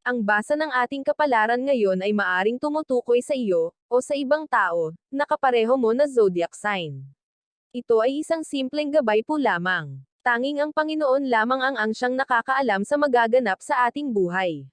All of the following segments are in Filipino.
Ang basa ng ating kapalaran ngayon ay maaring tumutukoy sa iyo, o sa ibang tao, na kapareho mo na zodiac sign. Ito ay isang simpleng gabay po lamang. Tanging ang Panginoon lamang ang siyang nakakaalam sa magaganap sa ating buhay.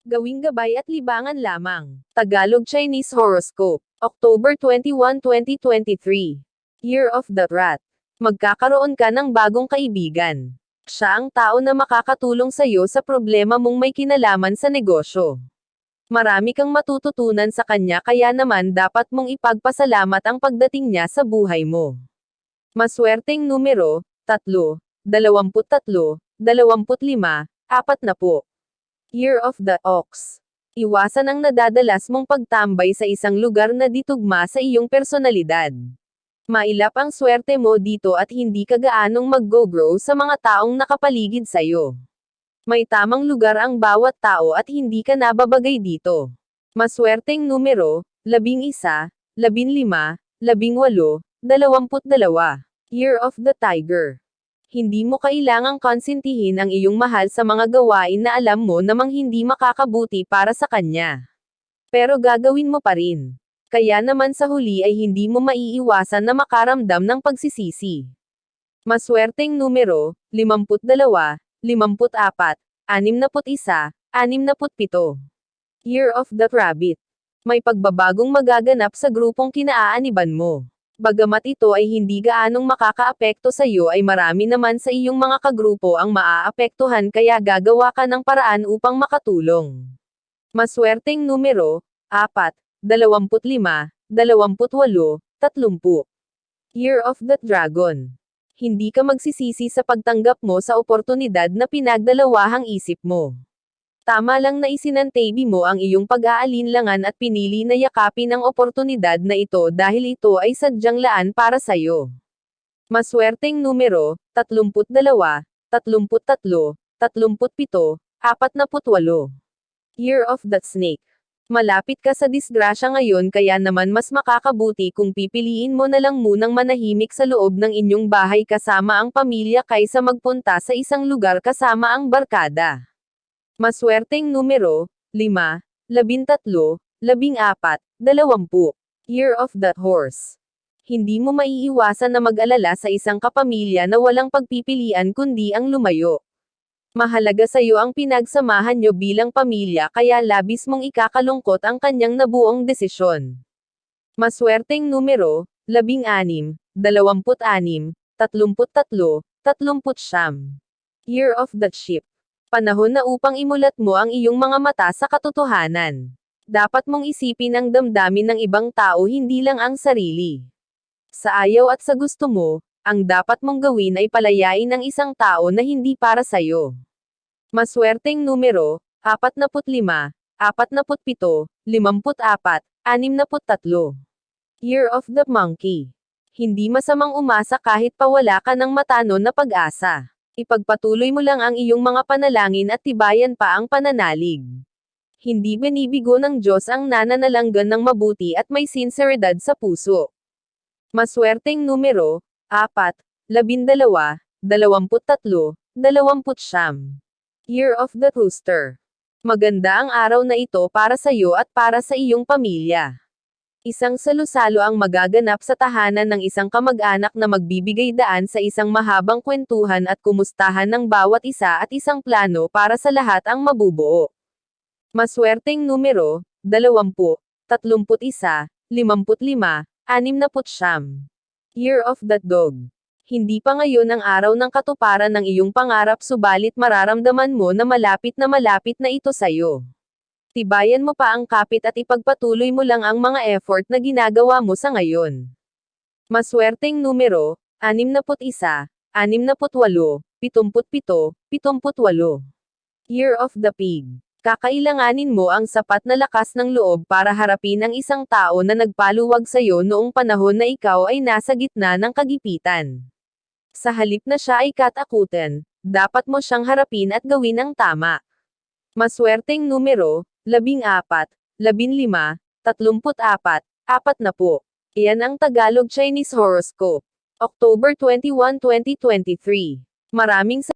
Gawing gabay at libangan lamang. Tagalog Chinese Horoscope. October 21, 2023. Year of the Rat. Magkakaroon ka ng bagong kaibigan. Siya ang tao na makakatulong sa iyo sa problema mong may kinalaman sa negosyo. Marami kang matututunan sa kanya kaya naman dapat mong ipagpasalamat ang pagdating niya sa buhay mo. Maswerteng numero, 3, 23, 25, 40. Year of the Ox. Iwasan ang nadadalas mong pagtambay sa isang lugar na ditugma sa iyong personalidad. Mailap ang swerte mo dito at hindi ka gaanong mag-go-grow sa mga taong nakapaligid sa'yo. May tamang lugar ang bawat tao at hindi ka nababagay dito. Maswerteng numero, 11, 15, 18, 22. Year of the Tiger. Hindi mo kailangang konsentihin ang iyong mahal sa mga gawain na alam mo namang hindi makakabuti para sa kanya. Pero gagawin mo pa rin. Kaya naman sa huli ay hindi mo maiiwasan na makaramdam ng pagsisisi. Maswerteng numero, 52, 54, 61, 67. Year of the Rabbit. May pagbabagong magaganap sa grupong kinaaaniban mo. Bagamat ito ay hindi gaanong makakaapekto sa iyo ay marami naman sa iyong mga kagrupo ang maaapektuhan kaya gagawa ka ng paraan upang makatulong. Maswerteng numero, 4, 25, 28, 30. Year of the Dragon. Hindi ka magsisisi sa pagtanggap mo sa oportunidad na pinagdalawahang isip mo. Tama lang na isinantabi mo ang iyong pag-aalinlangan at pinili na yakapin ang oportunidad na ito dahil ito ay sadyang laan para sa'yo. Maswerteng numero, 32, 33, 37, 48. Year of the Snake. Malapit ka sa disgrasya ngayon kaya naman mas makakabuti kung pipiliin mo na lang munang manahimik sa loob ng inyong bahay kasama ang pamilya kaysa magpunta sa isang lugar kasama ang barkada. Maswerteng numero, 5, 13, 14, 20. Year of the Horse. Hindi mo maiiwasan na mag-alala sa isang kapamilya na walang pagpipilian kundi ang lumayo. Mahalaga sa iyo ang pinagsamahan nyo bilang pamilya kaya labis mong ikakalungkot ang kanyang nabuong desisyon. Maswerteng numero, 16, 26, 33, 39. Year of the Sheep. Panahon na upang imulat mo ang iyong mga mata sa katotohanan. Dapat mong isipin ang damdamin ng ibang tao hindi lang ang sarili. Sa ayaw at sa gusto mo, ang dapat mong gawin ay palayain ang isang tao na hindi para sa'yo. Maswerteng numero, 45, 47, 54, 63. Year of the Monkey. Hindi masamang umasa kahit pa wala ka ng matano na pag-asa. Ipagpatuloy mo lang ang iyong mga panalangin at tibayan pa ang pananalig. Hindi binibigo ng Diyos ang nananalanggan ng mabuti at may sinseridad sa puso. Maswerteng numero, 4, 12, 23, 29. Year of the Rooster. Maganda ang araw na ito para sa iyo at para sa iyong pamilya. Isang salusalo ang magaganap sa tahanan ng isang kamag-anak na magbibigay daan sa isang mahabang kwentuhan at kumustahan ng bawat isa at isang plano para sa lahat ang mabubuo. Maswerteng numero, 20, 31, 55, 60. Year of the Dog. Hindi pa ngayon ang araw ng katuparan ng iyong pangarap subalit mararamdaman mo na malapit na ito sa'yo. Tibayan mo pa ang kapit at ipagpatuloy mo lang ang mga effort na ginagawa mo sa ngayon. Maswerteng numero, 61, 68, 77, 78. Year of the Pig. Kakailanganin mo ang sapat na lakas ng loob para harapin ang isang tao na nagpaluwag sa'yo noong panahon na ikaw ay nasa gitna ng kagipitan. Sa halip na siya ay katakutan, dapat mo siyang harapin at gawin ang tama. Maswerteng numero, 14, 15, 34, 40. Iyan ang Tagalog Chinese Horoscope. October 21, 2023. Maraming